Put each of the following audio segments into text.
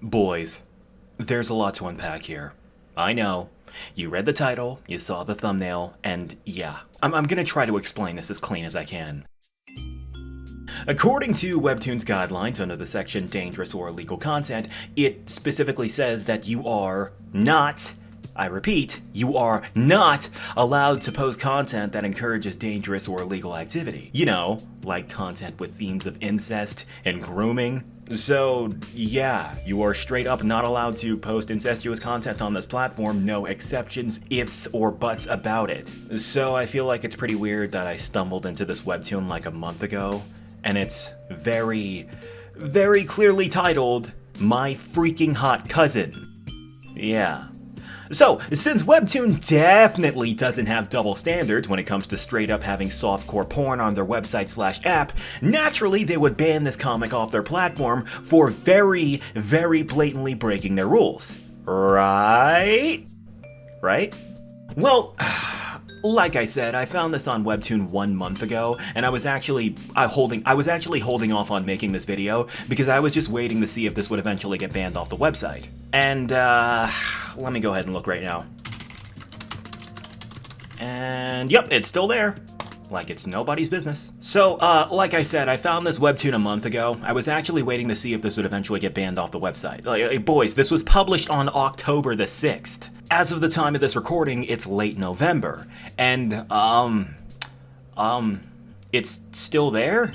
Boys, there's a lot to unpack here. I know. You read the title, you saw the thumbnail, and yeah, I'm gonna try to explain this as clean as I can. According to Webtoon's guidelines under the section Dangerous or Illegal Content, it specifically says that you are not, I repeat, you are not allowed to post content that encourages dangerous or illegal activity. You know, like content with themes of incest and grooming. So, yeah, you are straight up not allowed to post incestuous content on this platform, no exceptions, ifs, or buts about it. So I feel like it's pretty weird that I stumbled into this webtoon like a month ago, and it's very, very clearly titled, My Freaking Hot Cousin. Yeah. So, since Webtoon definitely doesn't have double standards when it comes to straight up having softcore porn on their website/app, naturally they would ban this comic off their platform for very, very blatantly breaking their rules. Right? Right? Well, like I said, I found this on Webtoon 1 month ago, and I was actually holding off on making this video because I was just waiting to see if this would eventually get banned off the website. And let me go ahead and look right now. And yep, it's still there. Like it's nobody's business. So, like I said, I found this webtoon a month ago. I was actually waiting to see if this would eventually get banned off the website. Like, boys, this was published on October the 6th. As of the time of this recording, it's late November. And, it's still there?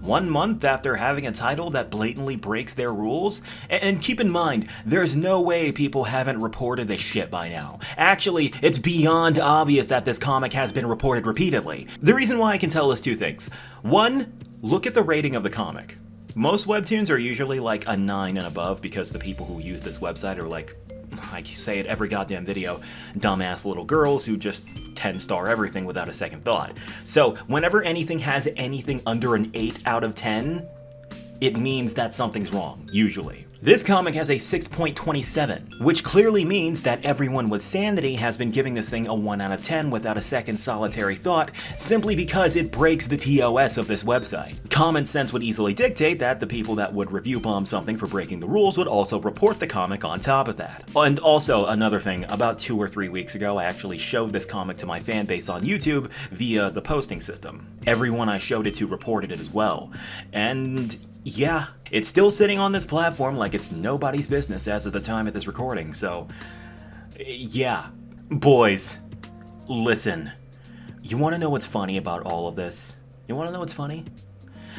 1 month after having a title that blatantly breaks their rules? And keep in mind, there's no way people haven't reported this shit by now. Actually, it's beyond obvious that this comic has been reported repeatedly. The reason why I can tell is two things. One, look at the rating of the comic. Most webtoons are usually like a 9 and above because the people who use this website are like, I say it every goddamn video, dumbass little girls who just 10-star everything without a second thought. So whenever anything has anything under an 8 out of 10, it means that something's wrong, usually. This comic has a 6.27, which clearly means that everyone with sanity has been giving this thing a 1 out of 10 without a second solitary thought, simply because it breaks the TOS of this website. Common sense would easily dictate that the people that would review bomb something for breaking the rules would also report the comic on top of that. And also, another thing, about 2 or 3 weeks ago, I actually showed this comic to my fan base on YouTube via the posting system. Everyone I showed it to reported it as well. And yeah, it's still sitting on this platform like it's nobody's business as of the time of this recording, so yeah. Boys, listen. You wanna know what's funny about all of this? You wanna know what's funny?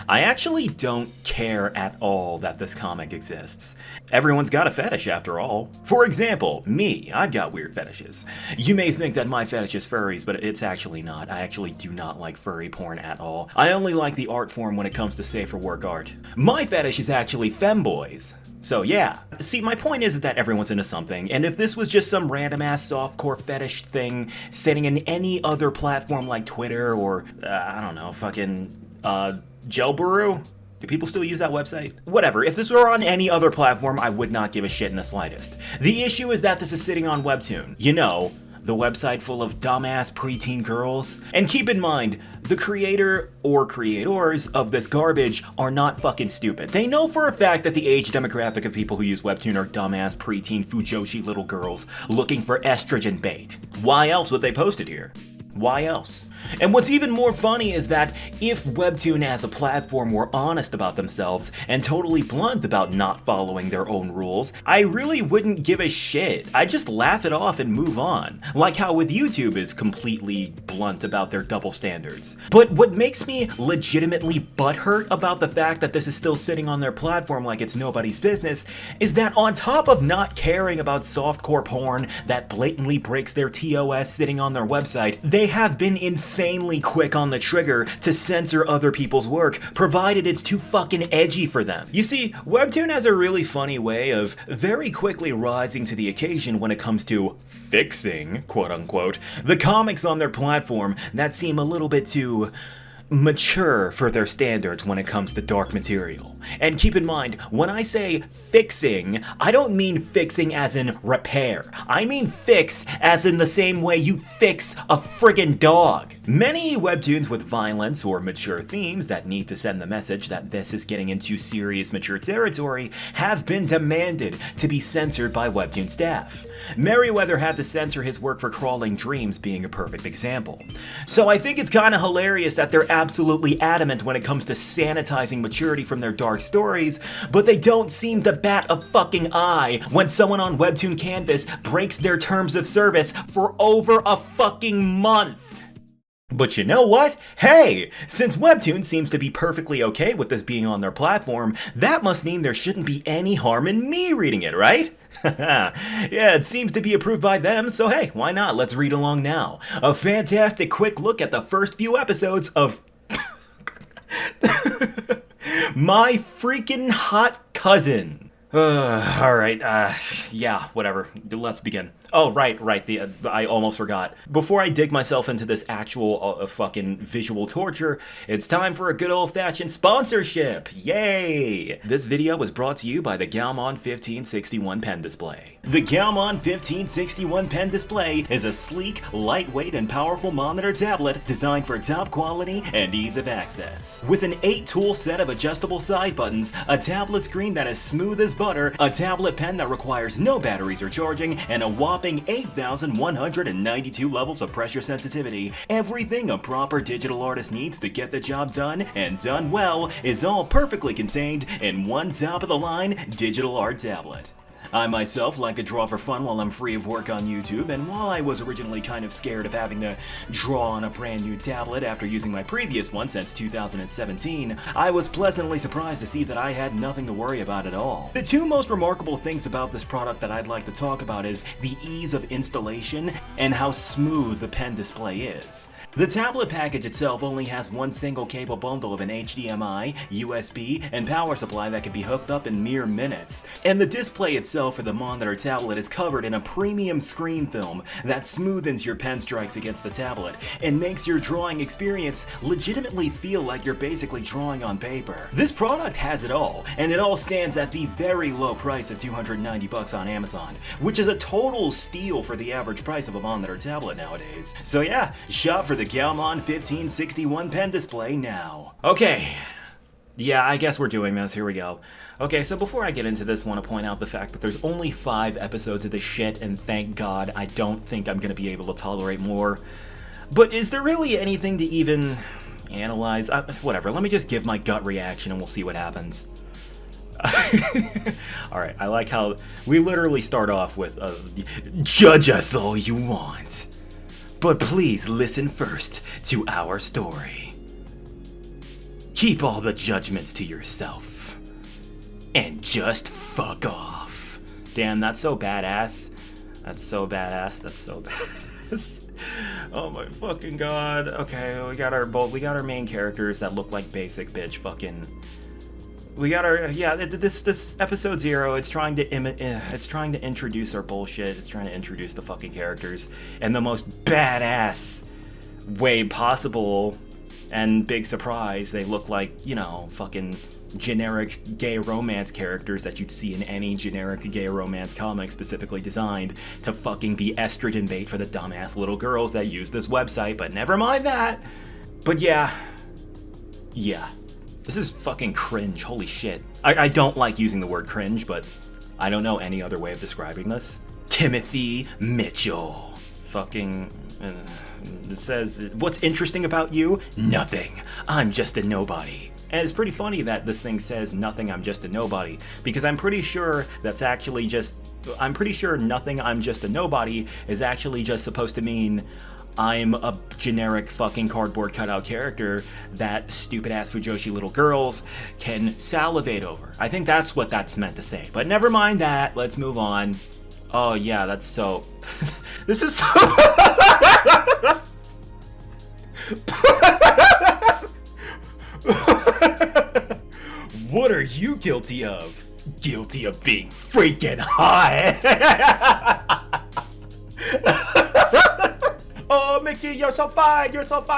I actually don't care at all that this comic exists. Everyone's got a fetish after all. For example, me, I've got weird fetishes. You may think that my fetish is furries, but it's actually not. I actually do not like furry porn at all. I only like the art form when it comes to safer work art. My fetish is actually femboys. So yeah. See, my point is that everyone's into something, and if this was just some random ass softcore fetish thing sitting in any other platform like Twitter or, I don't know, fucking, Jailburu? Do people still use that website? Whatever, if this were on any other platform, I would not give a shit in the slightest. The issue is that this is sitting on Webtoon. You know, the website full of dumbass preteen girls. And keep in mind, the creator or creators of this garbage are not fucking stupid. They know for a fact that the age demographic of people who use Webtoon are dumbass preteen fujoshi little girls looking for estrogen bait. Why else would they post it here? Why else? And what's even more funny is that if Webtoon as a platform were honest about themselves and totally blunt about not following their own rules, I really wouldn't give a shit. I'd just laugh it off and move on. Like how with YouTube is completely blunt about their double standards. But what makes me legitimately butthurt about the fact that this is still sitting on their platform like it's nobody's business is that on top of not caring about softcore porn that blatantly breaks their TOS sitting on their website, they have been insanely quick on the trigger to censor other people's work, provided it's too fucking edgy for them. You see, Webtoon has a really funny way of very quickly rising to the occasion when it comes to fixing, quote unquote, the comics on their platform that seem a little bit too mature for their standards when it comes to dark material. And keep in mind, when I say fixing, I don't mean fixing as in repair. I mean fix as in the same way you fix a friggin' dog. Many webtoons with violence or mature themes that need to send the message that this is getting into serious mature territory have been demanded to be censored by webtoon staff. Merriweather had to censor his work for Crawling Dreams being a perfect example. So I think it's kinda hilarious that they're absolutely adamant when it comes to sanitizing maturity from their dark stories, but they don't seem to bat a fucking eye when someone on Webtoon Canvas breaks their terms of service for over a fucking month. But you know what? Hey! Since Webtoon seems to be perfectly okay with this being on their platform, that must mean there shouldn't be any harm in me reading it, right? Yeah, it seems to be approved by them, so hey, why not? Let's read along now. A fantastic quick look at the first few episodes of My Freaking Hot Cousin. Alright, yeah, whatever. Let's begin. Oh, right, I almost forgot. Before I dig myself into this actual fucking visual torture, it's time for a good old-fashioned sponsorship! Yay! This video was brought to you by the Gaomon 1561 pen display. The Gaomon 1561 pen display is a sleek, lightweight, and powerful monitor tablet designed for top quality and ease of access. With an 8-tool set of adjustable side buttons, a tablet screen that is smooth as butter, a tablet pen that requires no batteries or charging, and a whopping 8,192 levels of pressure sensitivity, everything a proper digital artist needs to get the job done, and done well, is all perfectly contained in one top-of-the-line digital art tablet. I myself like to draw for fun while I'm free of work on YouTube, and while I was originally kind of scared of having to draw on a brand new tablet after using my previous one since 2017, I was pleasantly surprised to see that I had nothing to worry about at all. The two most remarkable things about this product that I'd like to talk about is the ease of installation and how smooth the pen display is. The tablet package itself only has one single cable bundle of an HDMI, USB, and power supply that can be hooked up in mere minutes. And the display itself for the monitor tablet is covered in a premium screen film that smoothens your pen strikes against the tablet and makes your drawing experience legitimately feel like you're basically drawing on paper. This product has it all, and it all stands at the very low price of $290 on Amazon, which is a total steal for the average price of a monitor tablet nowadays. So yeah, shop for the Gaomon 1561 pen display now. Okay. Yeah, I guess we're doing this. Here we go. Okay, so before I get into this, I want to point out the fact that there's only 5 episodes of this shit, and thank God, I don't think I'm gonna be able to tolerate more. But is there really anything to even analyze? Whatever, let me just give my gut reaction and we'll see what happens. Alright, I like how we literally start off with, judge us all you want, but please listen first to our story. Keep all the judgments to yourself, and just fuck off. Damn, that's so badass. That's so badass. That's so badass. Oh my fucking god. Okay, we got our main characters that look like basic bitch fucking. We got our, yeah, this episode 0, it's trying to introduce our bullshit, it's trying to introduce the fucking characters in the most badass way possible, and big surprise, they look like, you know, fucking generic gay romance characters that you'd see in any generic gay romance comic specifically designed to fucking be estrogen bait for the dumbass little girls that use this website, but never mind that. But yeah. This is fucking cringe, holy shit. I don't like using the word cringe, but I don't know any other way of describing this. Timothy Mitchell. Fucking, it says, what's interesting about you? Nothing. I'm just a nobody. And it's pretty funny that this thing says nothing, I'm just a nobody, because I'm pretty sure nothing, I'm just a nobody is actually just supposed to mean I'm a generic fucking cardboard cutout character that stupid ass Fujoshi little girls can salivate over. I think that's what that's meant to say. But never mind that. Let's move on. Oh yeah, that's so... This is so... What are you guilty of? Guilty of being freaking hot. Mickey, you're so fine,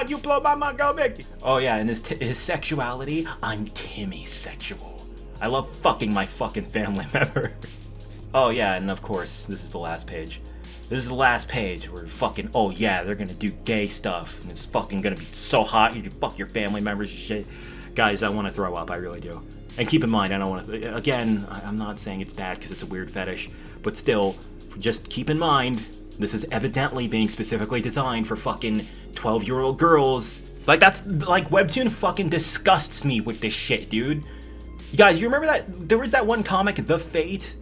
you blow my mind, go Mickey. Oh yeah, and his sexuality, I'm Timmy sexual. I love fucking my fucking family member. Oh yeah, and of course, this is the last page. This is the last page where fucking, oh yeah, they're gonna do gay stuff, and it's fucking gonna be so hot, you fuck your family members and shit. Guys, I want to throw up, I really do. And keep in mind, I don't want to, again, I'm not saying it's bad because it's a weird fetish, but still, just keep in mind, this is evidently being specifically designed for fucking 12-year-old girls. Like, Webtoon fucking disgusts me with this shit, dude. You guys, you remember that, there was that one comic, The Fate?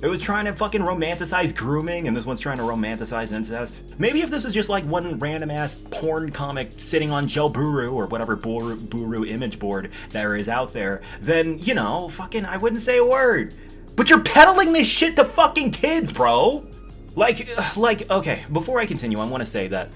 It was trying to fucking romanticize grooming, and this one's trying to romanticize incest. Maybe if this was just like one random-ass porn comic sitting on Jelburu, or whatever Buru image board there is out there, then, you know, fucking, I wouldn't say a word. But you're peddling this shit to fucking kids, bro! Like, okay, before I continue, I want to say that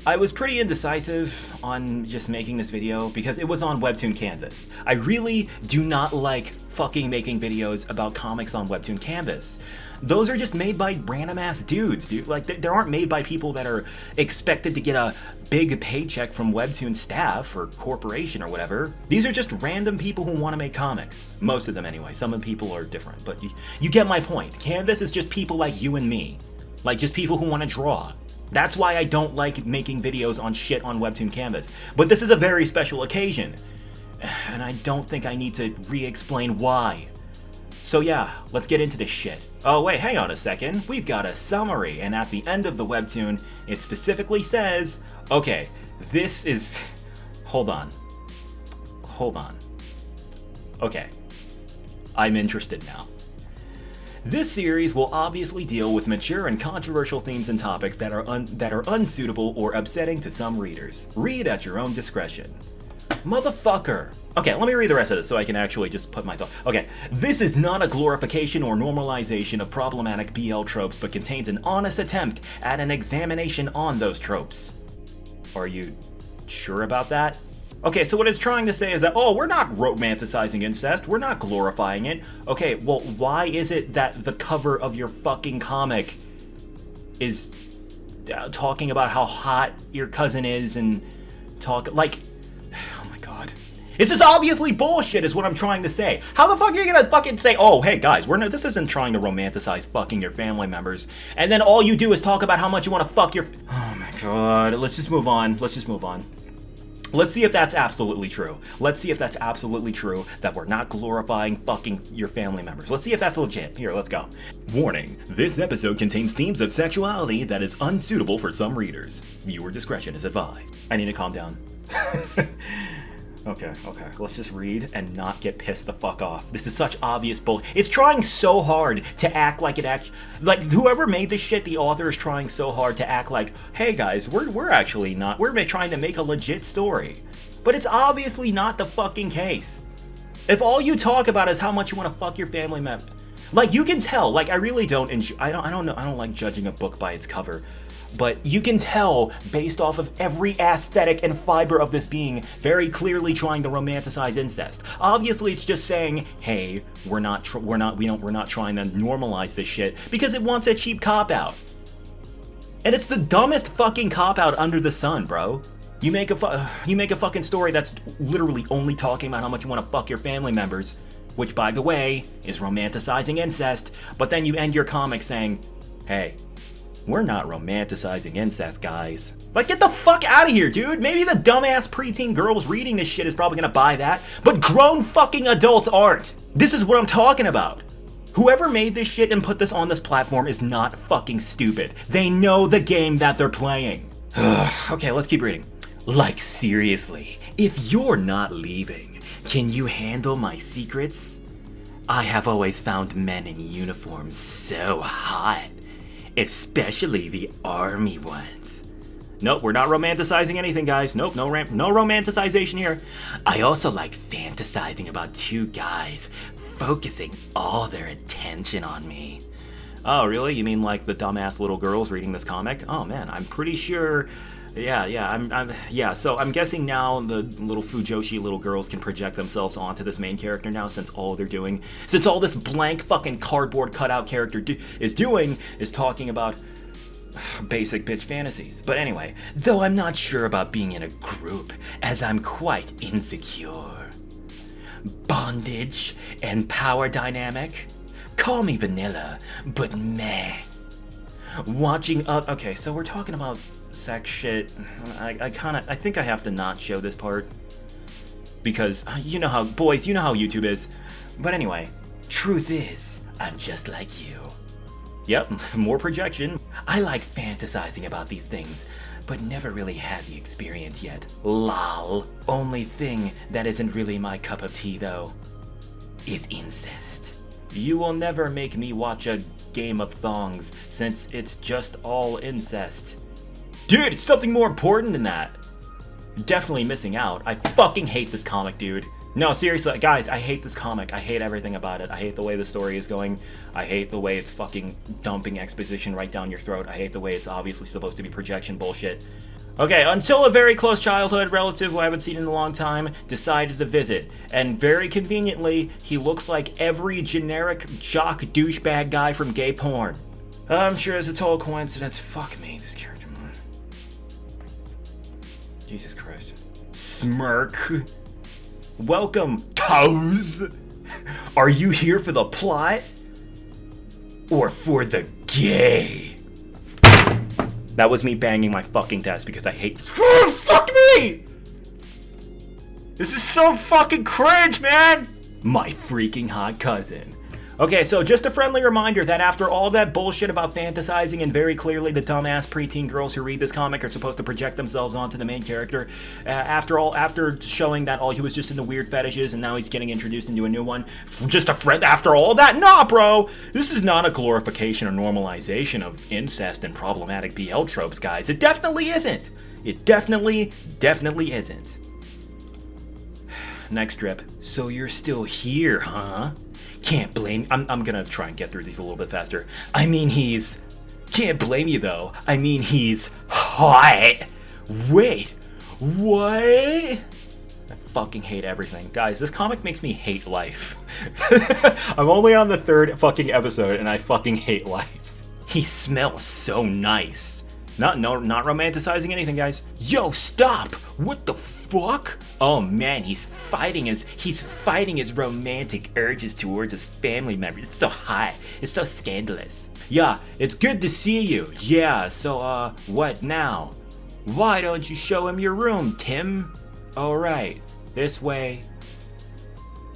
I was pretty indecisive on just making this video because it was on Webtoon Canvas. I really do not like fucking making videos about comics on Webtoon Canvas. Those are just made by random ass dudes, dude. Like, they aren't made by people that are expected to get a big paycheck from Webtoon staff or corporation or whatever. These are just random people who want to make comics. Most of them anyway. Some of the people are different, but you get my point. Canvas is just people like you and me. Like, just people who want to draw. That's why I don't like making videos on shit on Webtoon Canvas. But this is a very special occasion, and I don't think I need to re-explain why. So yeah, let's get into this shit. Oh wait, hang on a second. We've got a summary, and at the end of the Webtoon, it specifically says, okay, this is... Hold on. Okay. I'm interested now. This series will obviously deal with mature and controversial themes and topics that are unsuitable or upsetting to some readers. Read at your own discretion. Motherfucker. Okay, let me read the rest of this so I can actually just put my thought. Okay, this is not a glorification or normalization of problematic BL tropes, but contains an honest attempt at an examination on those tropes. Are you sure about that? Okay, so what it's trying to say is that, oh, we're not romanticizing incest, we're not glorifying it. Okay, well, why is it that the cover of your fucking comic is talking about how hot your cousin is and like, oh my god. It's just obviously bullshit is what I'm trying to say. How the fuck are you gonna fucking say, oh, hey guys, this isn't trying to romanticize fucking your family members, and then all you do is talk about how much you want to fuck your... Oh my god, let's just move on. Let's see if that's absolutely true. Let's see if that's absolutely true that we're not glorifying fucking your family members. Let's see if that's legit. Here, let's go. Warning, this episode contains themes of sexuality that is unsuitable for some readers. Viewer discretion is advised. I need to calm down. Okay, let's just read and not get pissed the fuck off. This is such obvious bull. It's trying so hard to act like it actually, like, whoever made this shit, the author is trying so hard to act like, hey guys, we're actually not, we're trying to make a legit story. But it's obviously not the fucking case. If all you talk about is how much you want to fuck your family member, like, you can tell, like, I really don't enjoy, I don't like judging a book by its cover. But you can tell, based off of every aesthetic and fiber of this being, very clearly trying to romanticize incest. Obviously, it's just saying, "Hey, we're not trying to normalize this shit," because it wants a cheap cop out. And it's the dumbest fucking cop out under the sun, bro. You make a fucking story that's literally only talking about how much you want to fuck your family members, which, by the way, is romanticizing incest. But then you end your comic saying, "Hey, we're not romanticizing incest, guys." Like, get the fuck out of here, dude. Maybe the dumbass preteen girls reading this shit is probably gonna buy that, but grown fucking adults aren't. This is what I'm talking about. Whoever made this shit and put this on this platform is not fucking stupid. They know the game that they're playing. Okay, let's keep reading. Like, seriously, if you're not leaving, can you handle my secrets? I have always found men in uniforms so hot. Especially the army ones. Nope, we're not romanticizing anything, guys. Nope, no romanticization here. I also like fantasizing about two guys focusing all their attention on me. Oh, really? You mean like the dumbass little girls reading this comic? Oh man, I'm pretty sure. Yeah, so I'm guessing now the little Fujoshi little girls can project themselves onto this main character now, since all this blank fucking cardboard cutout character is doing is talking about Basic bitch fantasies. But anyway, though I'm not sure about being in a group, as I'm quite insecure. Bondage and power dynamic? Call me vanilla, but meh. Watching up. Okay, so we're talking about sex shit. I think I have to not show this part. Because, you know how, boys, you know how YouTube is. But anyway, truth is, I'm just like you. Yep, more projection. I like fantasizing about these things, but never really had the experience yet. Lol. Only thing that isn't really my cup of tea, though, is incest. You will never make me watch a Game of Thongs, since it's just all incest. Dude, it's something more important than that. You're definitely missing out. I fucking hate this comic, dude. No, seriously, guys, I hate this comic. I hate everything about it. I hate the way the story is going. I hate the way it's fucking dumping exposition right down your throat. I hate the way it's obviously supposed to be projection bullshit. Okay, until a very close childhood relative who I haven't seen in a long time decided to visit. And very conveniently, he looks like every generic jock douchebag guy from gay porn. I'm sure it's a total coincidence. Fuck me, this character. Jesus Christ. Smirk. Welcome, toes! Are you here for the plot? Or for the gay? That was me banging my fucking desk because I hate- Fuck me! This is so fucking cringe, man! My freaking hot cousin. Okay, so just a friendly reminder that after all that bullshit about fantasizing and very clearly the dumbass preteen girls who read this comic are supposed to project themselves onto the main character, after showing that all he was just into weird fetishes and now he's getting introduced into a new one, just a friend after all that? Nah, bro! This is not a glorification or normalization of incest and problematic BL tropes, guys. It definitely isn't! It definitely isn't. Next strip. So you're still here, huh? Can't blame. I'm gonna try and get through these a little bit faster. I mean, can't blame you though. I mean, he's hot. Wait, what? I fucking hate everything. Guys, this comic makes me hate life. I'm only on the 3rd fucking episode and I fucking hate life. He smells so nice. Not romanticizing anything, guys. Yo, stop! What the fuck? Oh man, he's fighting his romantic urges towards his family members. It's so hot. It's so scandalous. Yeah, it's good to see you. Yeah, so what now? Why don't you show him your room, Tim? Alright, this way.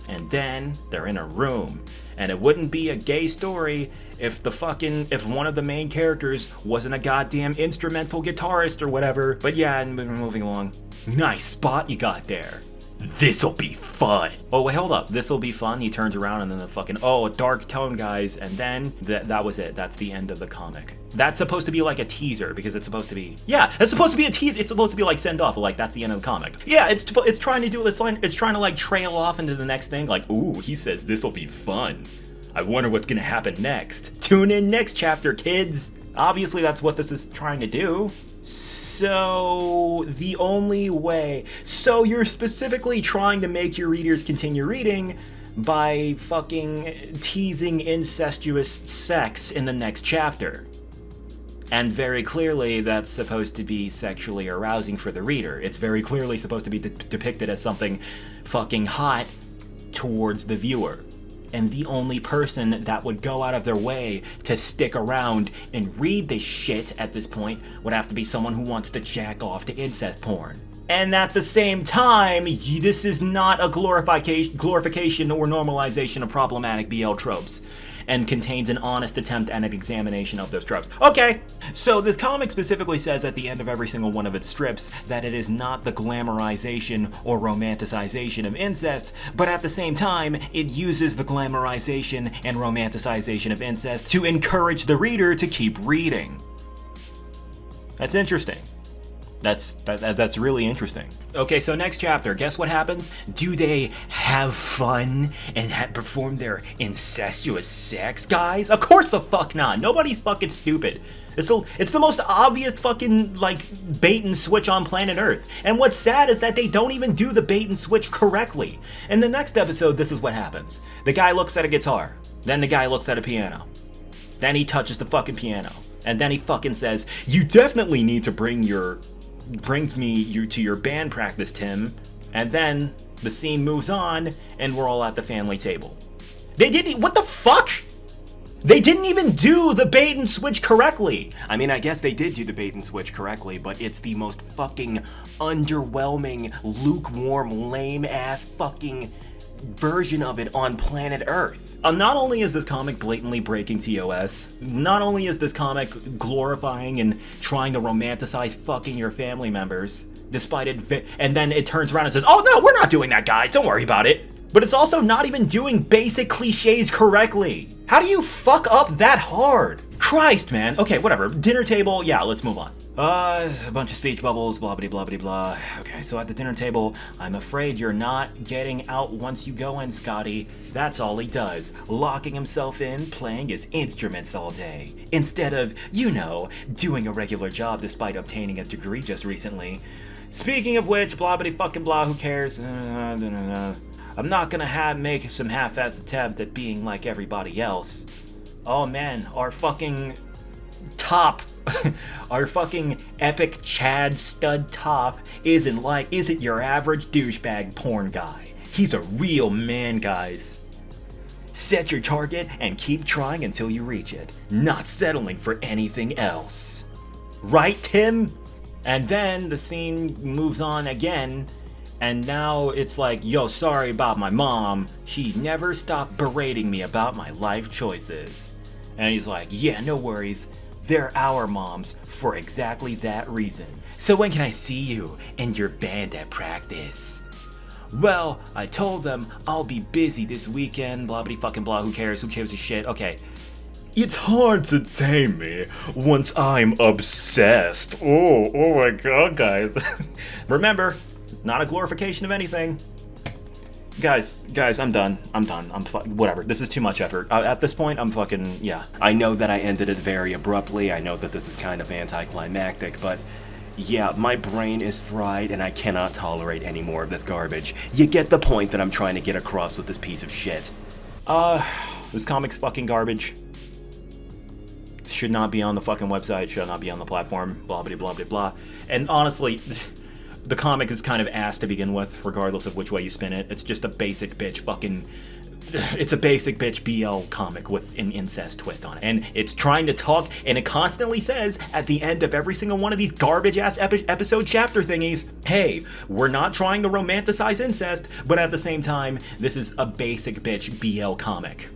And then they're in a room. And it wouldn't be a gay story if one of the main characters wasn't a goddamn instrumental guitarist or whatever. But yeah, and we're moving along. Nice spot you got there. This'll be fun. Oh wait, hold up. This'll be fun. He turns around and then the fucking, oh, dark tone, guys. And then that was it. That's the end of the comic. That's supposed to be like a teaser because it's supposed to be, yeah, it's supposed to be a teaser. It's supposed to be like send off, like that's the end of the comic. Yeah, it's trying to like trail off into the next thing. Like, ooh, he says this'll be fun. I wonder what's gonna happen next. Tune in next chapter, kids. Obviously, that's what this is trying to do. So, the only way... So, you're specifically trying to make your readers continue reading by fucking teasing incestuous sex in the next chapter. And very clearly, that's supposed to be sexually arousing for the reader. It's very clearly supposed to be depicted as something fucking hot towards the viewer. And the only person that would go out of their way to stick around and read this shit at this point would have to be someone who wants to jack off to incest porn. And at the same time, this is not a glorification or normalization of problematic BL tropes, and contains an honest attempt at an examination of those tropes. Okay, so this comic specifically says at the end of every single one of its strips that it is not the glamorization or romanticization of incest, but at the same time, it uses the glamorization and romanticization of incest to encourage the reader to keep reading. That's interesting. That's really interesting. Okay, so next chapter, guess what happens? Do they have fun and perform their incestuous sex, guys? Of course the fuck not. Nobody's fucking stupid. It's the most obvious fucking, like, bait and switch on planet Earth. And what's sad is that they don't even do the bait and switch correctly. In the next episode, this is what happens. The guy looks at a guitar. Then the guy looks at a piano. Then he touches the fucking piano. And then he fucking says, "You definitely need to brings me you to your band practice, Tim." And then the scene moves on, and we're all at the family table. They didn't. What the fuck? They didn't even do the bait and switch correctly. I mean, I guess they did do the bait and switch correctly, but it's the most fucking underwhelming, lukewarm, lame-ass fucking version of it on planet Earth. Not only is this comic blatantly breaking TOS, not only is this comic glorifying and trying to romanticize fucking your family members, despite it, and then it turns around and says, "Oh no, we're not doing that, guys, don't worry about it." But it's also not even doing basic cliches correctly. How do you fuck up that hard? Christ, man. Okay, whatever. Dinner table, yeah, let's move on. A bunch of speech bubbles, blah blah blah blah blah. Okay, so at the dinner table, "I'm afraid you're not getting out once you go in, Scotty." That's all he does, locking himself in, playing his instruments all day, instead of, doing a regular job despite obtaining a degree just recently. Speaking of which, blah blah fucking blah, who cares? I'm not gonna make some half-assed attempt at being like everybody else. Oh man, our fucking top, our fucking epic Chad stud top isn't your average douchebag porn guy. He's a real man, guys. Set your target and keep trying until you reach it, not settling for anything else. Right, Tim? And then the scene moves on again, and now it's like, "Yo, sorry about my mom. She never stopped berating me about my life choices." And he's like, "Yeah, no worries. They're our moms for exactly that reason. So when can I see you and your band at practice?" "Well, I told them I'll be busy this weekend, blah blah fucking blah, who cares a shit." Okay. "It's hard to tame me once I'm obsessed." Oh my god, guys. Remember, not a glorification of anything. Guys, I'm done. Whatever. This is too much effort. At this point, yeah. I know that I ended it very abruptly. I know that this is kind of anticlimactic, but yeah, my brain is fried and I cannot tolerate any more of this garbage. You get the point that I'm trying to get across with this piece of shit. This comic's fucking garbage. Should not be on the fucking website, should not be on the platform, blah blah blah blah blah. And honestly, the comic is kind of ass to begin with, regardless of which way you spin it. It's just a basic bitch it's a basic bitch BL comic with an incest twist on it. And it's trying to talk, and it constantly says at the end of every single one of these garbage ass episode chapter thingies, "Hey, we're not trying to romanticize incest, but at the same time, this is a basic bitch BL comic.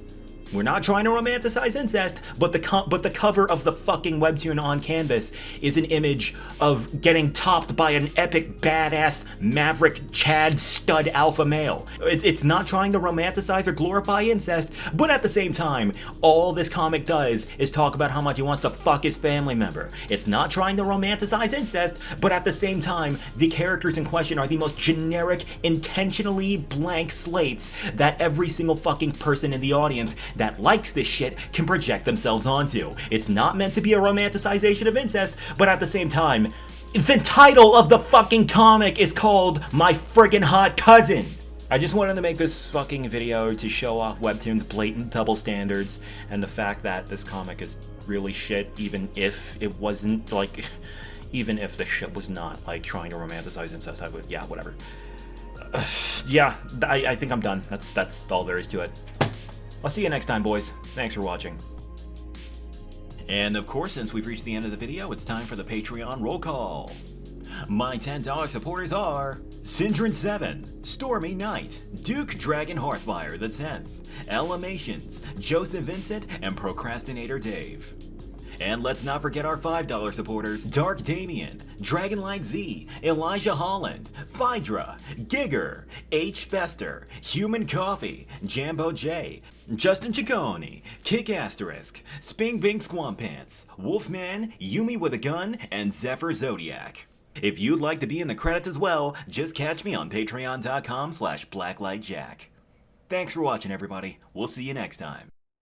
We're not trying to romanticize incest, but the cover of the fucking webtoon on canvas is an image of getting topped by an epic badass maverick Chad stud alpha male. It's not trying to romanticize or glorify incest, but at the same time, all this comic does is talk about how much he wants to fuck his family member. It's not trying to romanticize incest, but at the same time, the characters in question are the most generic, intentionally blank slates that every single fucking person in the audience that likes this shit can project themselves onto. It's not meant to be a romanticization of incest, but at the same time, the title of the fucking comic is called My Friggin' Hot Cousin. I just wanted to make this fucking video to show off Webtoon's blatant double standards and the fact that this comic is really shit, even if it wasn't like, even if the shit was not like trying to romanticize incest, I would, yeah, whatever. Yeah, I think I'm done. That's all there is to it. I'll see you next time, boys. Thanks for watching. And of course, since we've reached the end of the video, it's time for the Patreon roll call. My $10 supporters are Syndrin7, Stormy Knight, Duke Dragon Hearthfire the 10th, Ellamations, Joseph Vincent, and Procrastinator Dave. And let's not forget our $5 supporters, Dark Damien, Dragonlight Z, Elijah Holland, Phaedra, Gigger, H. Fester, Human Coffee, Jambo J, Justin Ciccone, Kick Asterisk, Sping Bing Squampants, Wolfman, Yumi with a Gun, and Zephyr Zodiac. If you'd like to be in the credits as well, just catch me on patreon.com/blacklightjack. Thanks for watching, everybody. We'll see you next time.